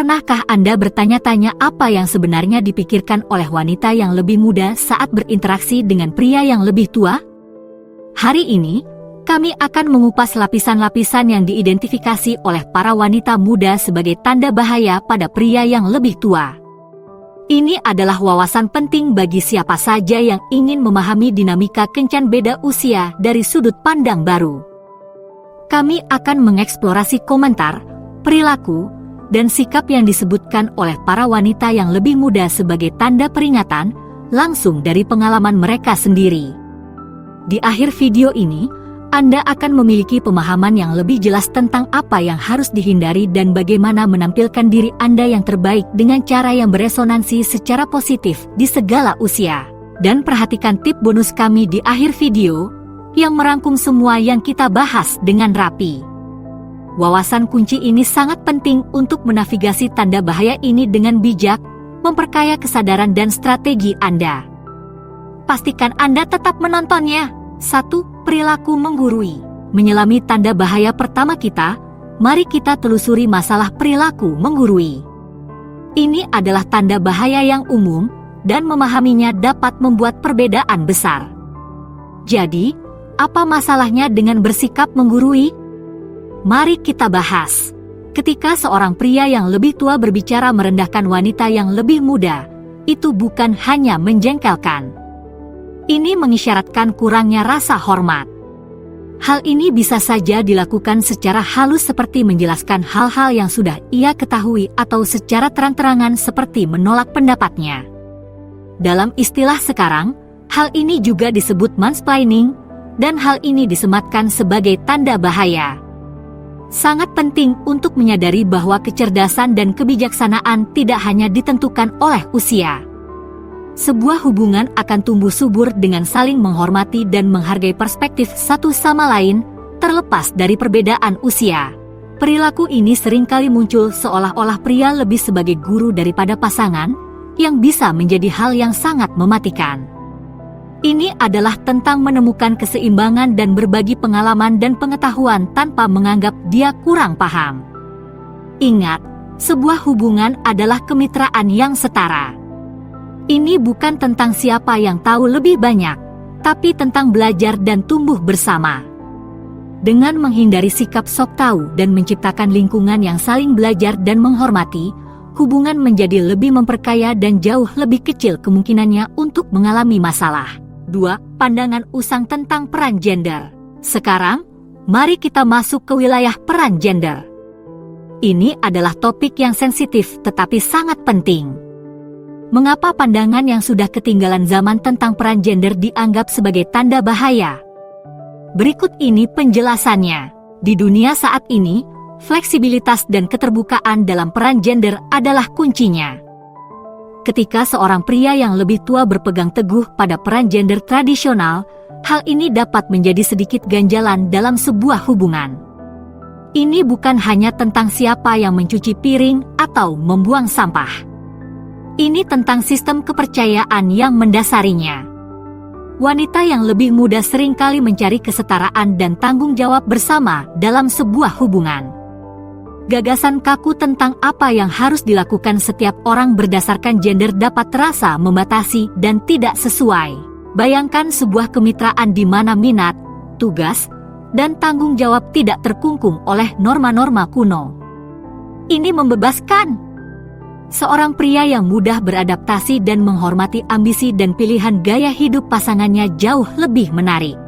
Pernahkah Anda bertanya-tanya apa yang sebenarnya dipikirkan oleh wanita yang lebih muda saat berinteraksi dengan pria yang lebih tua? Hari ini, kami akan mengupas lapisan-lapisan yang diidentifikasi oleh para wanita muda sebagai tanda bahaya pada pria yang lebih tua. Ini adalah wawasan penting bagi siapa saja yang ingin memahami dinamika kencan beda usia dari sudut pandang baru. Kami akan mengeksplorasi komentar, perilaku, dan sikap yang disebutkan oleh para wanita yang lebih muda sebagai tanda peringatan, langsung dari pengalaman mereka sendiri. Di akhir video ini, Anda akan memiliki pemahaman yang lebih jelas tentang apa yang harus dihindari dan bagaimana menampilkan diri Anda yang terbaik dengan cara yang beresonansi secara positif di segala usia. Dan perhatikan tip bonus kami di akhir video, yang merangkum semua yang kita bahas dengan rapi. Wawasan kunci ini sangat penting untuk menavigasi tanda bahaya ini dengan bijak, memperkaya kesadaran dan strategi Anda. Pastikan Anda tetap menontonnya. 1. Perilaku menggurui. Menyelami tanda bahaya pertama kita, mari kita telusuri masalah perilaku menggurui. Ini adalah tanda bahaya yang umum, dan memahaminya dapat membuat perbedaan besar. Jadi, apa masalahnya dengan bersikap menggurui? Mari kita bahas. Ketika seorang pria yang lebih tua berbicara merendahkan wanita yang lebih muda, itu bukan hanya menjengkelkan. Ini mengisyaratkan kurangnya rasa hormat. Hal ini bisa saja dilakukan secara halus seperti menjelaskan hal-hal yang sudah ia ketahui atau secara terang-terangan seperti menolak pendapatnya. Dalam istilah sekarang, hal ini juga disebut mansplaining, dan hal ini disematkan sebagai tanda bahaya. Sangat penting untuk menyadari bahwa kecerdasan dan kebijaksanaan tidak hanya ditentukan oleh usia. Sebuah hubungan akan tumbuh subur dengan saling menghormati dan menghargai perspektif satu sama lain, terlepas dari perbedaan usia. Perilaku ini seringkali muncul seolah-olah pria lebih sebagai guru daripada pasangan, yang bisa menjadi hal yang sangat mematikan. Ini adalah tentang menemukan keseimbangan dan berbagi pengalaman dan pengetahuan tanpa menganggap dia kurang paham. Ingat, sebuah hubungan adalah kemitraan yang setara. Ini bukan tentang siapa yang tahu lebih banyak, tapi tentang belajar dan tumbuh bersama. Dengan menghindari sikap sok tahu dan menciptakan lingkungan yang saling belajar dan menghormati, hubungan menjadi lebih memperkaya dan jauh lebih kecil kemungkinannya untuk mengalami masalah. 2. Pandangan usang tentang peran gender. Sekarang, mari kita masuk ke wilayah peran gender. Ini adalah topik yang sensitif tetapi sangat penting. Mengapa pandangan yang sudah ketinggalan zaman tentang peran gender dianggap sebagai tanda bahaya? Berikut ini penjelasannya. Di dunia saat ini, fleksibilitas dan keterbukaan dalam peran gender adalah kuncinya. Ketika seorang pria yang lebih tua berpegang teguh pada peran gender tradisional, hal ini dapat menjadi sedikit ganjalan dalam sebuah hubungan. Ini bukan hanya tentang siapa yang mencuci piring atau membuang sampah. Ini tentang sistem kepercayaan yang mendasarinya. Wanita yang lebih muda seringkali mencari kesetaraan dan tanggung jawab bersama dalam sebuah hubungan. Gagasan kaku tentang apa yang harus dilakukan setiap orang berdasarkan gender dapat terasa membatasi dan tidak sesuai. Bayangkan sebuah kemitraan di mana minat, tugas, dan tanggung jawab tidak terkungkung oleh norma-norma kuno. Ini membebaskan. Seorang pria yang mudah beradaptasi dan menghormati ambisi dan pilihan gaya hidup pasangannya jauh lebih menarik.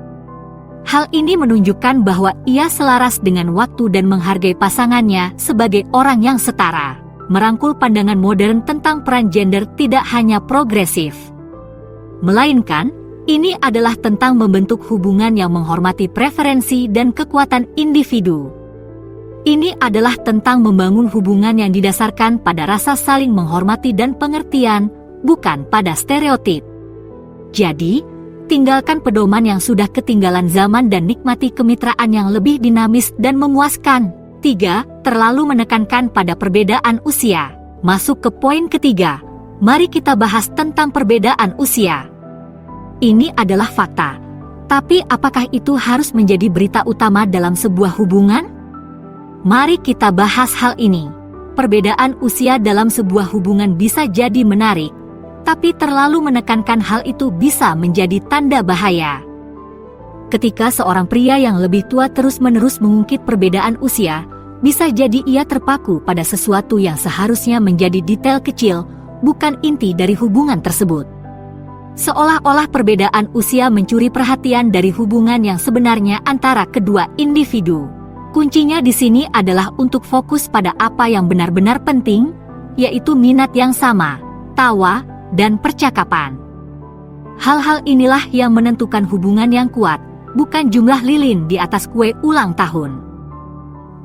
Hal ini menunjukkan bahwa ia selaras dengan waktu dan menghargai pasangannya sebagai orang yang setara. Merangkul pandangan modern tentang peran gender tidak hanya progresif, melainkan ini adalah tentang membentuk hubungan yang menghormati preferensi dan kekuatan individu. Ini adalah tentang membangun hubungan yang didasarkan pada rasa saling menghormati dan pengertian, bukan pada stereotip. Jadi, tinggalkan pedoman yang sudah ketinggalan zaman dan nikmati kemitraan yang lebih dinamis dan memuaskan. 3. Terlalu menekankan pada perbedaan usia. Masuk ke poin ketiga. Mari kita bahas tentang perbedaan usia. Ini adalah fakta. Tapi apakah itu harus menjadi berita utama dalam sebuah hubungan? Mari kita bahas hal ini. Perbedaan usia dalam sebuah hubungan bisa jadi menarik, tapi terlalu menekankan hal itu bisa menjadi tanda bahaya. Ketika seorang pria yang lebih tua terus-menerus mengungkit perbedaan usia, bisa jadi ia terpaku pada sesuatu yang seharusnya menjadi detail kecil, bukan inti dari hubungan tersebut. Seolah-olah perbedaan usia mencuri perhatian dari hubungan yang sebenarnya antara kedua individu. Kuncinya di sini adalah untuk fokus pada apa yang benar-benar penting, yaitu minat yang sama, tawa, dan percakapan. Hal-hal inilah yang menentukan hubungan yang kuat, bukan jumlah lilin di atas kue ulang tahun.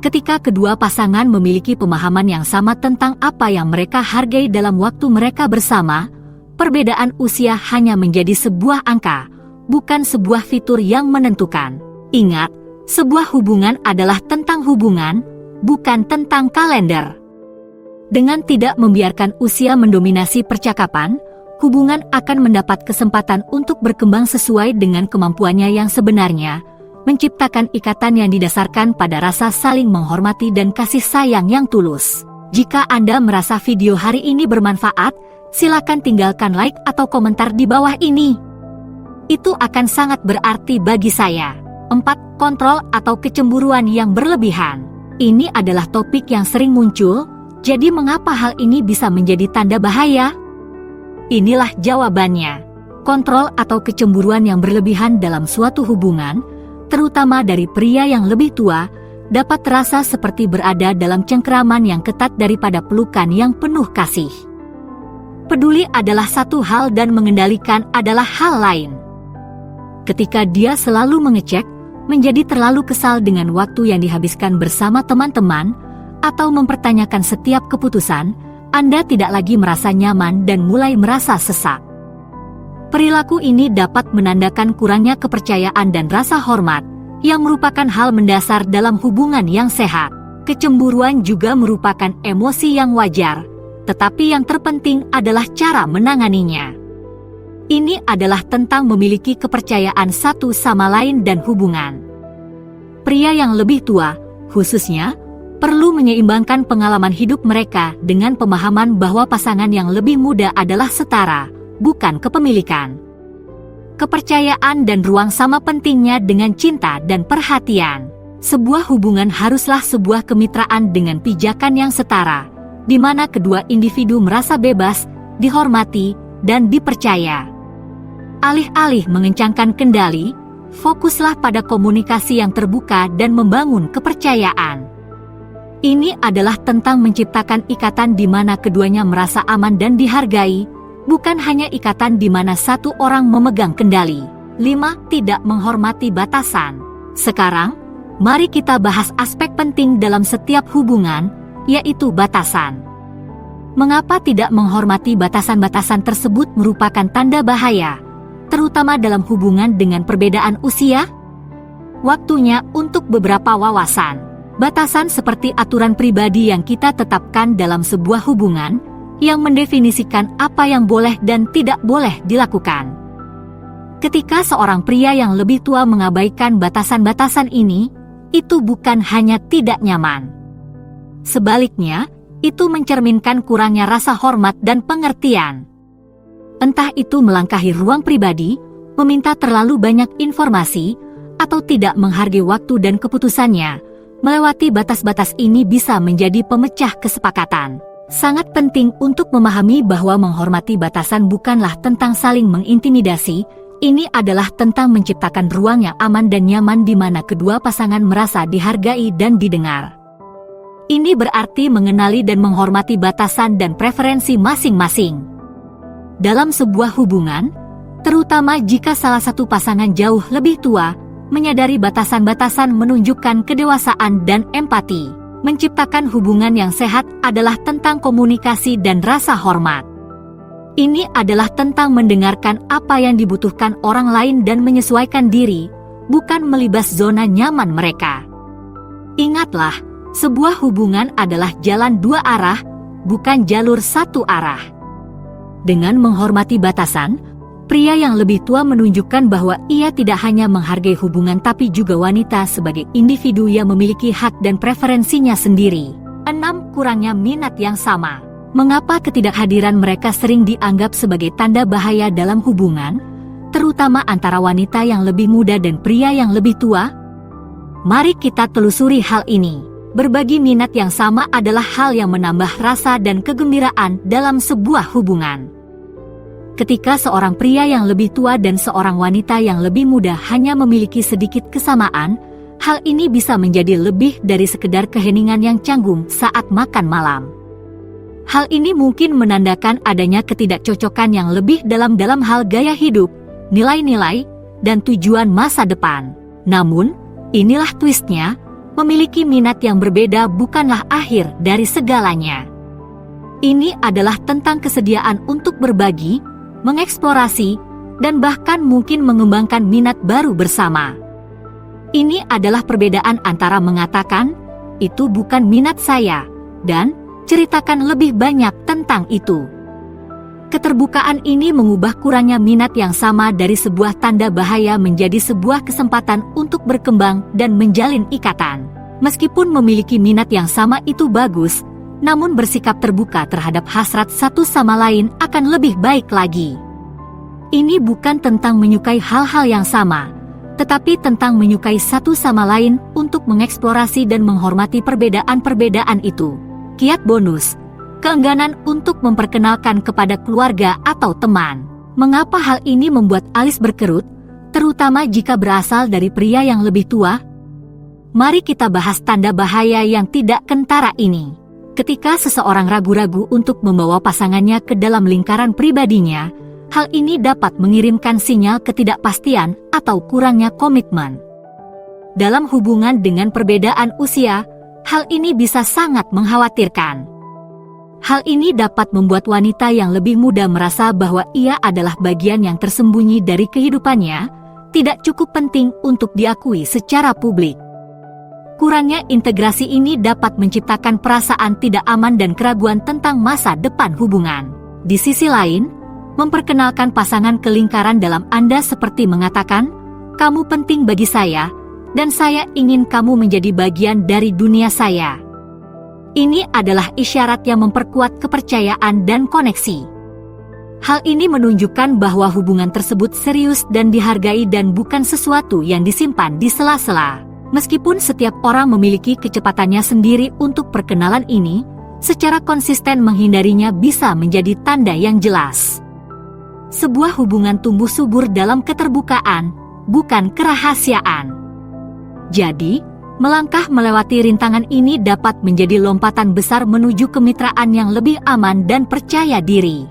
Ketika kedua pasangan memiliki pemahaman yang sama tentang apa yang mereka hargai dalam waktu mereka bersama, perbedaan usia hanya menjadi sebuah angka, bukan sebuah fitur yang menentukan. Ingat, sebuah hubungan adalah tentang hubungan, bukan tentang kalender. Dengan tidak membiarkan usia mendominasi percakapan, hubungan akan mendapat kesempatan untuk berkembang sesuai dengan kemampuannya yang sebenarnya, menciptakan ikatan yang didasarkan pada rasa saling menghormati dan kasih sayang yang tulus. Jika Anda merasa video hari ini bermanfaat, silakan tinggalkan like atau komentar di bawah ini. Itu akan sangat berarti bagi saya. 4. Kontrol atau kecemburuan yang berlebihan. Ini adalah topik yang sering muncul, jadi mengapa hal ini bisa menjadi tanda bahaya? Inilah jawabannya. Kontrol atau kecemburuan yang berlebihan dalam suatu hubungan, terutama dari pria yang lebih tua, dapat terasa seperti berada dalam cengkeraman yang ketat daripada pelukan yang penuh kasih. Peduli adalah satu hal dan mengendalikan adalah hal lain. Ketika dia selalu mengecek, menjadi terlalu kesal dengan waktu yang dihabiskan bersama teman-teman, atau mempertanyakan setiap keputusan, Anda tidak lagi merasa nyaman dan mulai merasa sesak. Perilaku ini dapat menandakan kurangnya kepercayaan dan rasa hormat, yang merupakan hal mendasar dalam hubungan yang sehat. Kecemburuan juga merupakan emosi yang wajar, tetapi yang terpenting adalah cara menanganinya. Ini adalah tentang memiliki kepercayaan satu sama lain dan hubungan. Pria yang lebih tua, khususnya, perlu menyeimbangkan pengalaman hidup mereka dengan pemahaman bahwa pasangan yang lebih muda adalah setara, bukan kepemilikan. Kepercayaan dan ruang sama pentingnya dengan cinta dan perhatian. Sebuah hubungan haruslah sebuah kemitraan dengan pijakan yang setara, di mana kedua individu merasa bebas, dihormati, dan dipercaya. Alih-alih mengencangkan kendali, fokuslah pada komunikasi yang terbuka dan membangun kepercayaan. Ini adalah tentang menciptakan ikatan di mana keduanya merasa aman dan dihargai, bukan hanya ikatan di mana satu orang memegang kendali. 5. Tidak menghormati batasan. Sekarang, mari kita bahas aspek penting dalam setiap hubungan, yaitu batasan. Mengapa tidak menghormati batasan-batasan tersebut merupakan tanda bahaya, terutama dalam hubungan dengan perbedaan usia? Waktunya untuk beberapa wawasan. Batasan seperti aturan pribadi yang kita tetapkan dalam sebuah hubungan, yang mendefinisikan apa yang boleh dan tidak boleh dilakukan. Ketika seorang pria yang lebih tua mengabaikan batasan-batasan ini, itu bukan hanya tidak nyaman. Sebaliknya, itu mencerminkan kurangnya rasa hormat dan pengertian. Entah itu melangkahi ruang pribadi, meminta terlalu banyak informasi, atau tidak menghargai waktu dan keputusannya, melewati batas-batas ini bisa menjadi pemecah kesepakatan. Sangat penting untuk memahami bahwa menghormati batasan bukanlah tentang saling mengintimidasi, ini adalah tentang menciptakan ruang yang aman dan nyaman di mana kedua pasangan merasa dihargai dan didengar. Ini berarti mengenali dan menghormati batasan dan preferensi masing-masing. Dalam sebuah hubungan, terutama jika salah satu pasangan jauh lebih tua, menyadari batasan-batasan menunjukkan kedewasaan dan empati. Menciptakan hubungan yang sehat adalah tentang komunikasi dan rasa hormat. Ini adalah tentang mendengarkan apa yang dibutuhkan orang lain dan menyesuaikan diri, bukan melibas zona nyaman mereka. Ingatlah, sebuah hubungan adalah jalan dua arah, bukan jalur satu arah. Dengan menghormati batasan, pria yang lebih tua menunjukkan bahwa ia tidak hanya menghargai hubungan tapi juga wanita sebagai individu yang memiliki hak dan preferensinya sendiri. 6. Kurangnya minat yang sama. Mengapa ketidakhadiran mereka sering dianggap sebagai tanda bahaya dalam hubungan, terutama antara wanita yang lebih muda dan pria yang lebih tua? Mari kita telusuri hal ini. Berbagi minat yang sama adalah hal yang menambah rasa dan kegembiraan dalam sebuah hubungan. Ketika seorang pria yang lebih tua dan seorang wanita yang lebih muda hanya memiliki sedikit kesamaan, hal ini bisa menjadi lebih dari sekedar keheningan yang canggung saat makan malam. Hal ini mungkin menandakan adanya ketidakcocokan yang lebih dalam hal gaya hidup, nilai-nilai, dan tujuan masa depan. Namun, inilah twistnya, memiliki minat yang berbeda bukanlah akhir dari segalanya. Ini adalah tentang kesediaan untuk berbagi, mengeksplorasi, dan bahkan mungkin mengembangkan minat baru bersama. Ini adalah perbedaan antara mengatakan, itu bukan minat saya, dan ceritakan lebih banyak tentang itu. Keterbukaan ini mengubah kurangnya minat yang sama dari sebuah tanda bahaya menjadi sebuah kesempatan untuk berkembang dan menjalin ikatan. Meskipun memiliki minat yang sama itu bagus, namun bersikap terbuka terhadap hasrat satu sama lain akan lebih baik lagi. Ini bukan tentang menyukai hal-hal yang sama, tetapi tentang menyukai satu sama lain untuk mengeksplorasi dan menghormati perbedaan-perbedaan itu. Kiat bonus, keengganan untuk memperkenalkan kepada keluarga atau teman. Mengapa hal ini membuat alis berkerut, terutama jika berasal dari pria yang lebih tua? Mari kita bahas tanda bahaya yang tidak kentara ini. Ketika seseorang ragu-ragu untuk membawa pasangannya ke dalam lingkaran pribadinya, hal ini dapat mengirimkan sinyal ketidakpastian atau kurangnya komitmen. Dalam hubungan dengan perbedaan usia, hal ini bisa sangat mengkhawatirkan. Hal ini dapat membuat wanita yang lebih muda merasa bahwa ia adalah bagian yang tersembunyi dari kehidupannya, tidak cukup penting untuk diakui secara publik. Kurangnya integrasi ini dapat menciptakan perasaan tidak aman dan keraguan tentang masa depan hubungan. Di sisi lain, memperkenalkan pasangan ke lingkaran dalam Anda seperti mengatakan, "Kamu penting bagi saya, dan saya ingin kamu menjadi bagian dari dunia saya." Ini adalah isyarat yang memperkuat kepercayaan dan koneksi. Hal ini menunjukkan bahwa hubungan tersebut serius dan dihargai dan bukan sesuatu yang disimpan di sela-sela. Meskipun setiap orang memiliki kecepatannya sendiri untuk perkenalan ini, secara konsisten menghindarinya bisa menjadi tanda yang jelas. Sebuah hubungan tumbuh subur dalam keterbukaan, bukan kerahasiaan. Jadi, melangkah melewati rintangan ini dapat menjadi lompatan besar menuju kemitraan yang lebih aman dan percaya diri.